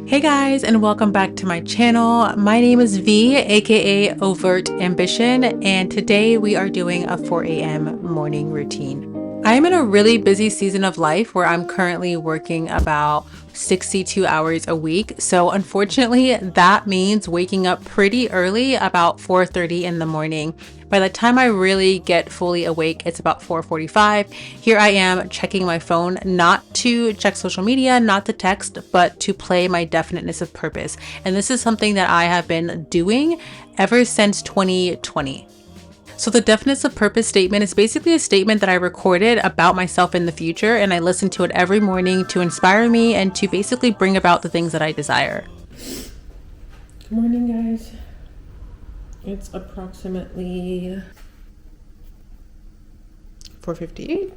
Hey guys, and welcome back to my channel. My name is V, aka Overt Ambition, and today we are doing a 4 a.m. morning routine. I'm in a really busy season of life where I'm currently working about 62 hours a week. So unfortunately, that means waking up pretty early, about 4:30 in the morning. By the time I really get fully awake, it's about 4:45. Here I am checking my phone, not to check social media, not to text, but to play my definiteness of purpose. And this is something that I have been doing ever since 2020. So the definiteness of purpose statement is basically a statement that I recorded about myself in the future, and I listen to it every morning to inspire me and to basically bring about the things that I desire. Good morning, guys. It's approximately 4:58.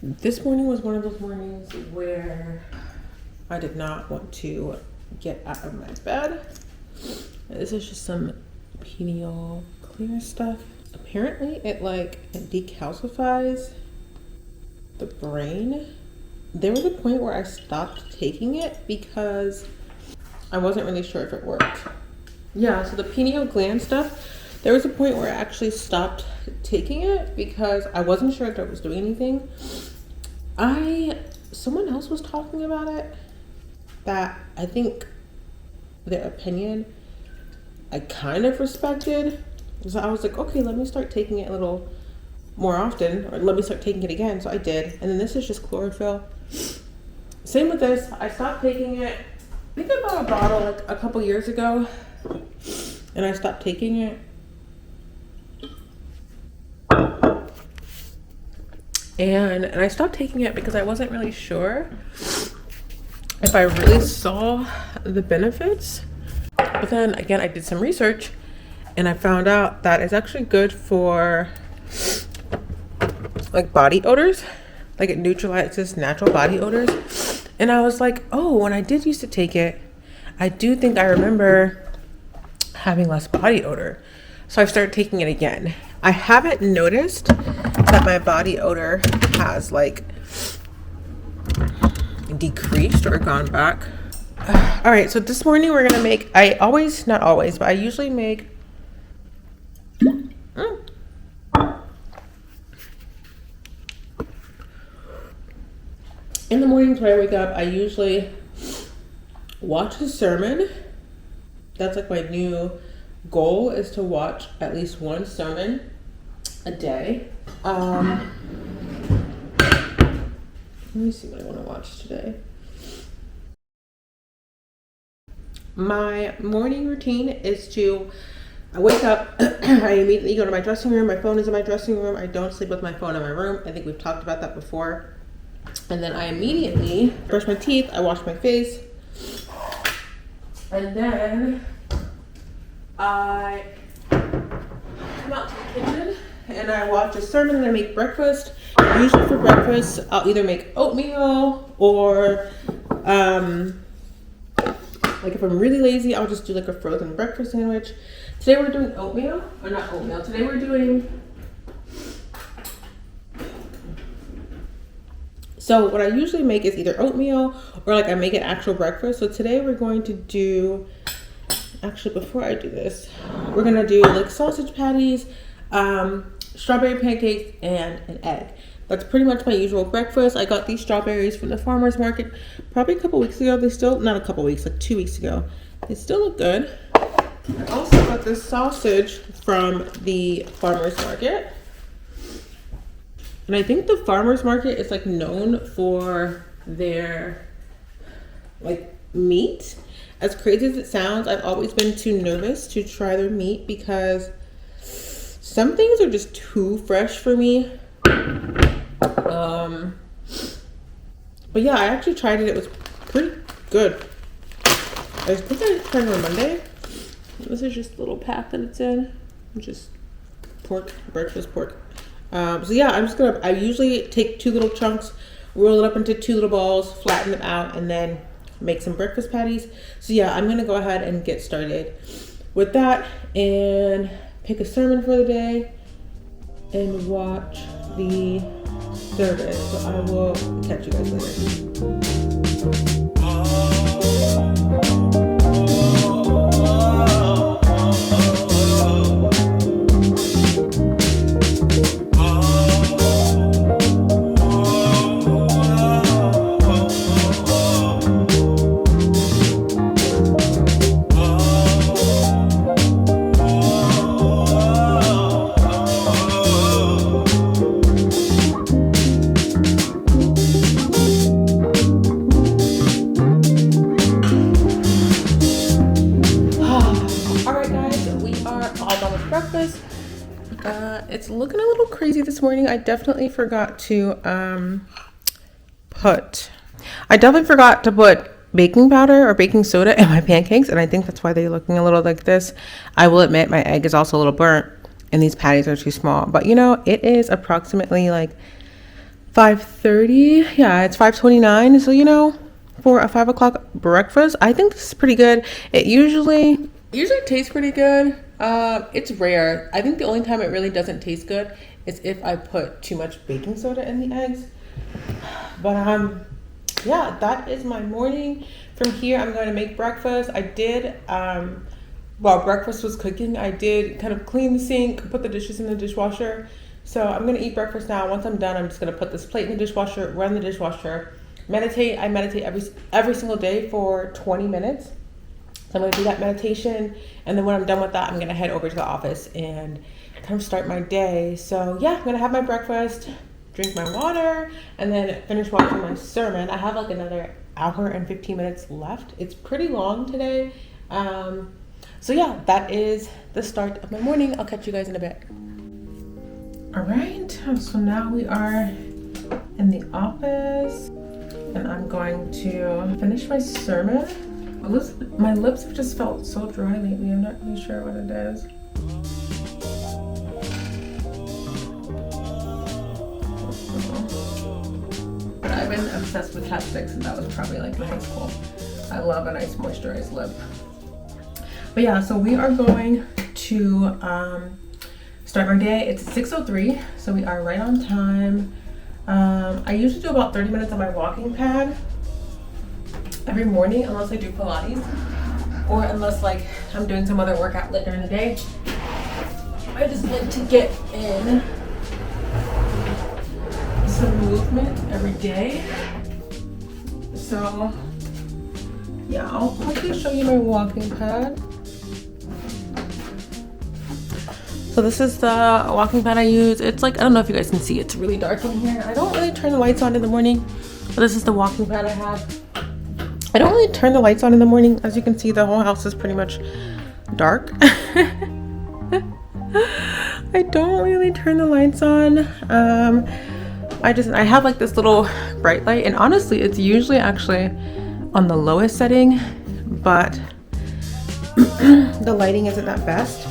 This morning was one of those mornings where I did not want to get out of my bed. This is just some pineal clear stuff. Apparently it decalcifies the brain. There was a point where I stopped taking it because I wasn't really sure if it worked. Yeah, so the pineal gland stuff, there was a point where I actually stopped taking it because I wasn't sure if it was doing anything. Someone else was talking about it that I think their opinion I kind of respected. So I was like, okay, let me start taking it a little more often, or let me start taking it again. So I did. And then this is just chlorophyll. Same with this. I stopped taking it. I think I bought a bottle like a couple years ago and I stopped taking it. And I stopped taking it because I wasn't really sure if I really saw the benefits. But then again, I did some research and I found out that it's actually good for like body odors. Like it neutralizes natural body odors. And I was like, oh, when I did used to take it, I do think I remember having less body odor. So I started taking it again. I haven't noticed that my body odor has like decreased or gone back. All right, so this morning we're gonna make, not always, but I usually make in the mornings when I wake up, I usually watch a sermon. That's like my new goal, is to watch at least one sermon a day. Let me see what I want to watch today. My morning routine is I wake up, I immediately go to my dressing room. My phone is in my dressing room. I don't sleep with my phone in my room. I think we've talked about that before. And then I immediately brush my teeth. I wash my face. And then I come out to the kitchen and I watch a sermon and I make breakfast. Usually for breakfast, I'll either make oatmeal or like if I'm really lazy, I'll just do like a frozen breakfast sandwich. Today we're doing oatmeal, or not oatmeal. Today we're doing, so what I usually make is either oatmeal or like I make an actual breakfast. So today we're going to do, actually before I do this, we're gonna do like sausage patties, strawberry pancakes, and an egg. That's pretty much my usual breakfast. I got these strawberries from the farmer's market probably a couple weeks ago. They still, not a couple weeks, like 2 weeks ago. They still look good. I also got this sausage from the farmer's market. And I think the farmer's market is like known for their like meat. As crazy as it sounds, I've always been too nervous to try their meat because some things are just too fresh for me. But yeah, I actually tried it. It was pretty good. I think I tried it on Monday. This is just a little pack that it's in. Just pork, breakfast pork. So yeah, I usually take 2 little chunks, roll it up into 2 little balls, flatten them out, and then make some breakfast patties. So yeah, I'm gonna go ahead and get started with that and pick a sermon for the day and watch the service. So I will catch you guys later. looking a little crazy this morning. I definitely forgot to put baking powder or baking soda in my pancakes, and I think that's why they're looking a little like this. I will admit my egg is also a little burnt and these patties are too small, but you know, it is approximately like 5:30. Yeah, it's 5:29. So you know, for a 5 o'clock breakfast, I think this is pretty good. It usually tastes pretty good. It's rare. I think the only time it really doesn't taste good is if I put too much baking soda in the eggs. But yeah, that is my morning. From here, I'm going to make breakfast. I did, while breakfast was cooking, I did kind of clean the sink, put the dishes in the dishwasher. So I'm going to eat breakfast now. Once I'm done, I'm just going to put this plate in the dishwasher, run the dishwasher, meditate. I meditate every single day for 20 minutes. So I'm going to do that meditation. And then when I'm done with that, I'm going to head over to the office and kind of start my day. So yeah, I'm going to have my breakfast, drink my water, and then finish watching my sermon. I have like another hour and 15 minutes left. It's pretty long today. So yeah, that is the start of my morning. I'll catch you guys in a bit. All right, so now we are in the office and I'm going to finish my sermon. My lips have just felt so dry lately. I'm not really sure what it is. But I've been obsessed with chapstick since I was probably like in high school. I love a nice moisturized lip. But yeah, so we are going to start our day. It's 6:03, so we are right on time. I usually do about 30 minutes on my walking pad every morning, unless I do Pilates or unless like I'm doing some other workout later in the day. I just like to get in some movement every day. So yeah, I'll quickly show you my walking pad. So this is the walking pad I use. It's like, I don't know if you guys can see, it's really dark in here. I don't really turn the lights on in the morning, but this is the walking pad I have. I don't really turn the lights on in the morning. As you can see, the whole house is pretty much dark. I don't really turn the lights on. I have like this little bright light, and honestly, it's usually actually on the lowest setting, but the lighting isn't that best.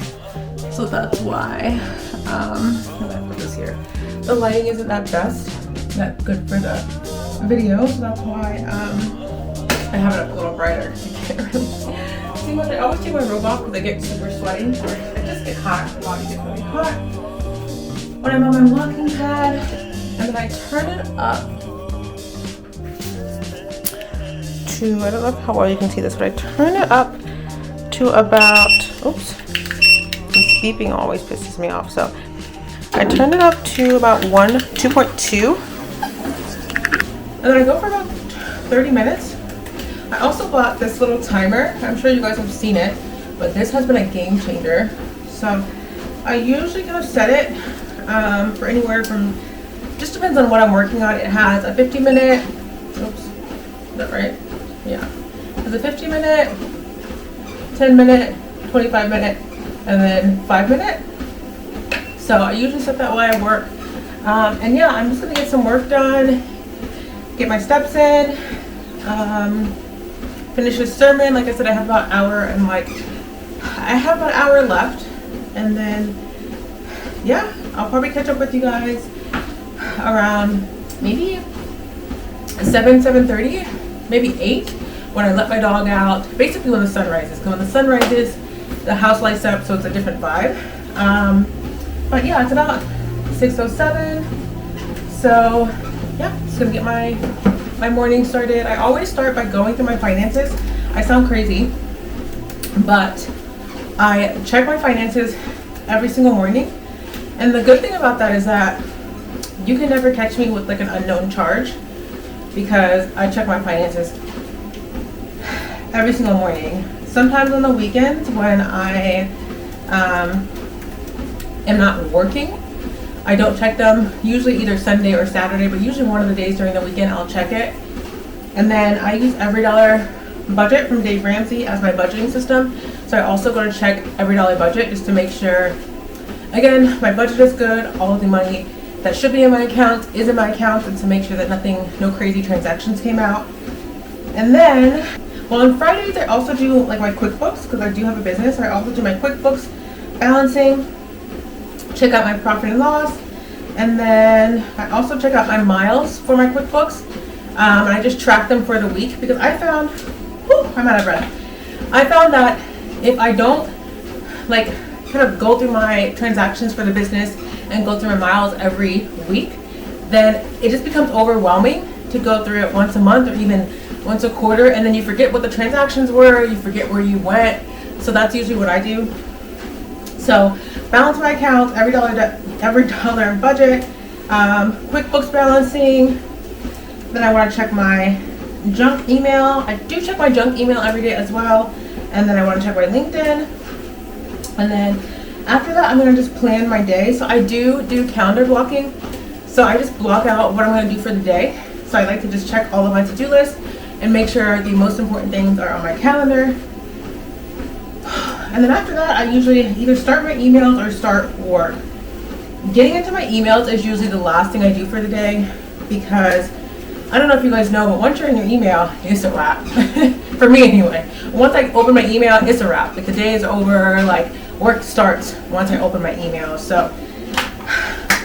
So that's why, I'm gonna put this here. The lighting isn't that best, that good for the video, so that's why I have it up a little brighter because you can't really see much. I always take my robe off because I get super sweaty. I just get hot, my body gets really hot when I'm on my walking pad, and then I turn it up to, I don't know how well you can see this, but I turn it up to about, oops. This beeping always pisses me off, so I turned it up to about 2.2, and then I go for about 30 minutes. I also bought this little timer. I'm sure you guys have seen it, but this has been a game changer. So I usually kind of set it for anywhere from, just depends on what I'm working on. It has a 50-minute, oops, is that right? Yeah. It has a 50-minute, 10-minute, 25-minute, and then 5-minute. So I usually set that while I work. And yeah, I'm just gonna get some work done, get my steps in, finish this sermon. Like I said, I have about an hour and I have about an hour left. And then, yeah, I'll probably catch up with you guys around maybe 7:30, maybe 8, when I let my dog out. Basically when the sun rises. Because when the sun rises, the house lights up, so it's a different vibe. But yeah, it's about 6:07. So yeah, just gonna get my morning started. I always start by going through my finances. I sound crazy, but I check my finances every single morning. And the good thing about that is that you can never catch me with like an unknown charge, because I check my finances every single morning. Sometimes on the weekends when I am not working, I don't check them, usually either Sunday or Saturday, but usually one of the days during the weekend I'll check it. And then I use Every Dollar Budget from Dave Ramsey as my budgeting system. So I also go to check Every Dollar Budget just to make sure again, my budget is good. All of the money that should be in my account is in my account, and to make sure that no crazy transactions came out. And then, well, on Fridays I also do like my QuickBooks, because I do have a business. So I also do my QuickBooks balancing, check out my profit and loss, and then I also check out my miles for my QuickBooks. And I just track them for the week, because I found, I'm out of breath. I found that if I don't like kind of go through my transactions for the business and go through my miles every week, then it just becomes overwhelming to go through it once a month or even once a quarter, and then you forget what the transactions were, you forget where you went. So that's usually what I do. So balance my accounts, every dollar in budget, QuickBooks balancing. Then I want to check my junk email. I do check my junk email every day as well. And then I want to check my LinkedIn. And then after that, I'm going to just plan my day. So I do calendar blocking. So I just block out what I'm going to do for the day. So I like to just check all of my to-do lists and make sure the most important things are on my calendar. And then after that, I usually either start my emails or start work. Getting into my emails is usually the last thing I do for the day, because I don't know if you guys know, but once you're in your email, it's a wrap. For me anyway. Once I open my email, it's a wrap. Like the day is over, like work starts once I open my email. So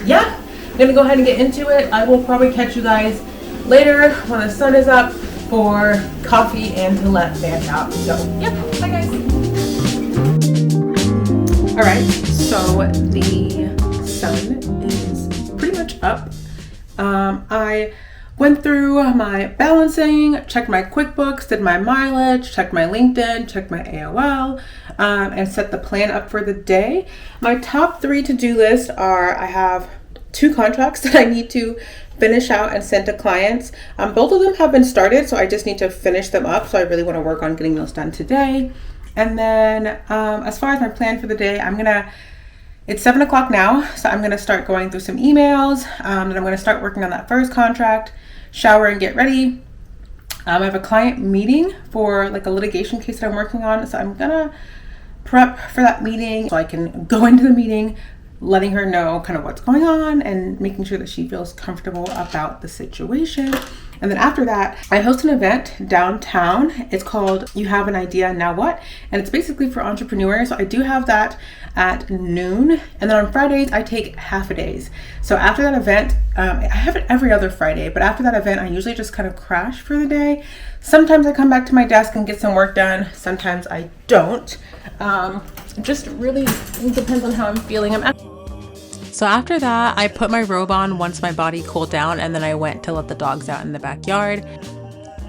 yeah, I'm gonna go ahead and get into it. I will probably catch you guys later when the sun is up for coffee and to let fans out. So yeah, bye guys. All right, so the sun is pretty much up. I went through my balancing, checked my QuickBooks, did my mileage, checked my LinkedIn, checked my AOL, and set the plan up for the day. My top 3 to-do list are, I have 2 contracts that I need to finish out and send to clients. Both of them have been started, so I just need to finish them up. So I really want to work on getting those done today. And then as far as my plan for the day, it's 7 o'clock now, so I'm gonna start going through some emails, and I'm gonna start working on that first contract, shower and get ready. I have a client meeting for like a litigation case that I'm working on, so I'm gonna prep for that meeting so I can go into the meeting letting her know kind of what's going on and making sure that she feels comfortable about the situation. And then after that, I host an event downtown. It's called You Have an Idea, Now What? And it's basically for entrepreneurs. So I do have that at noon. And then on Fridays, I take half a days. So after that event, I have it every other Friday, but after that event, I usually just kind of crash for the day. Sometimes I come back to my desk and get some work done. Sometimes I don't. Just really depends on how I'm feeling. So after that, I put my robe on once my body cooled down, and then I went to let the dogs out in the backyard.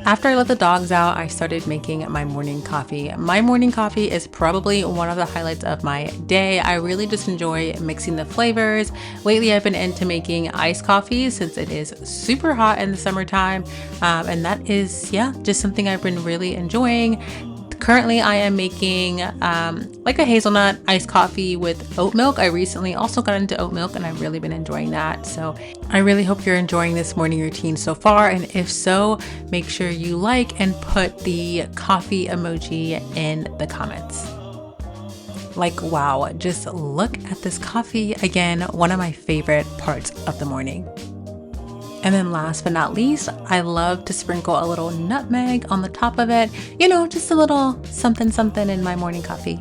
After I let the dogs out, I started making my morning coffee. My morning coffee is probably one of the highlights of my day. I really just enjoy mixing the flavors. Lately, I've been into making iced coffee since it is super hot in the summertime. And that is, just something I've been really enjoying. Currently, I am making like a hazelnut iced coffee with oat milk. I recently also got into oat milk and I've really been enjoying that. So I really hope you're enjoying this morning routine so far. And if so, make sure you like and put the coffee emoji in the comments. Like, wow, just look at this coffee. Again, one of my favorite parts of the morning. And then last but not least, I love to sprinkle a little nutmeg on the top of it. You know, just a little something something in my morning coffee.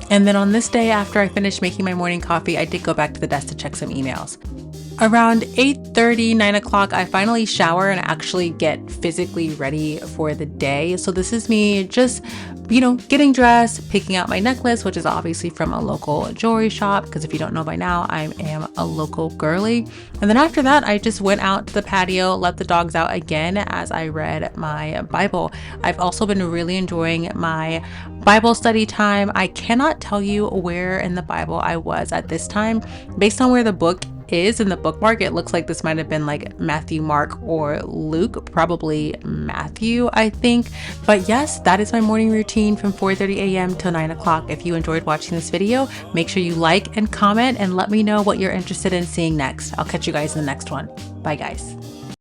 And then on this day, after I finished making my morning coffee, I did go back to the desk to check some emails. Around 8:30, 9 o'clock, I finally shower and actually get physically ready for the day. So this is me just, getting dressed, picking out my necklace, which is obviously from a local jewelry shop, because if you don't know by now, I am a local girly. And then after that, I just went out to the patio, let the dogs out again as I read my Bible. I've also been really enjoying my Bible study time. I cannot tell you where in the Bible I was at this time. Based on where the book is in the bookmark, it looks like this might have been like Matthew, Mark, or Luke, probably Matthew, I think. But yes, that is my morning routine from 4:30 a.m. till 9 o'clock. If you enjoyed watching this video, make sure you like and comment and let me know what you're interested in seeing next. I'll catch you guys in the next one. Bye guys.